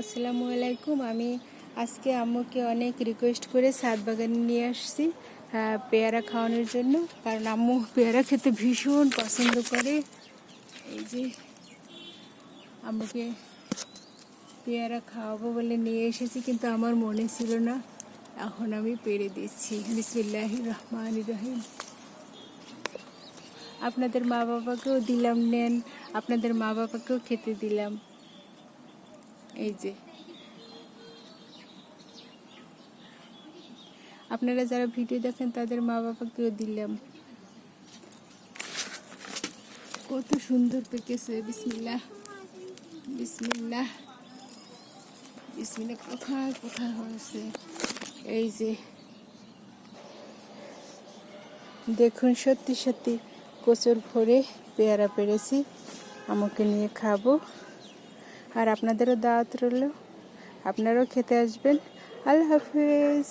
আসসালামু আলাইকুম। আমি আজকে আম্মুকে অনেক রিকোয়েস্ট করে ছাদ বাগানে নিয়ে আসছি পেয়ারা খাওয়ানোর জন্য, কারণ আম্মু পেয়ারা খেতে ভীষণ পছন্দ করে। এই যে আম্মুকে পেয়ারা খাওয়াবো বলে নিয়ে এসেছি, কিন্তু আমার মনে ছিল না। এখন আমি পেরে দিচ্ছি। বিসমিল্লাহির রহমানির রহিম। আপনাদের মা বাবাকেও দিলাম, নেন, আপনাদের মা বাবাকেও খেতে দিলাম। এই যে আপনারা যারা ভিডিও দেখেন তাদের মা বাবাকেও দিলাম। কত সুন্দর পেকেছে। বিসমিল্লাহ বিসমিল্লাহ বিসমিল্লাহ। কোথায় কোথায় হয়েছে? এই যে দেখুন, সত্যি সত্যি কচুর ভরে পেয়ারা পেরেছি। আমাকে নিয়ে খাবো, আর আপনাদেরও দাওয়াত রইল, আপনারাও খেতে আসবেন। আল্লাহ হাফিজ।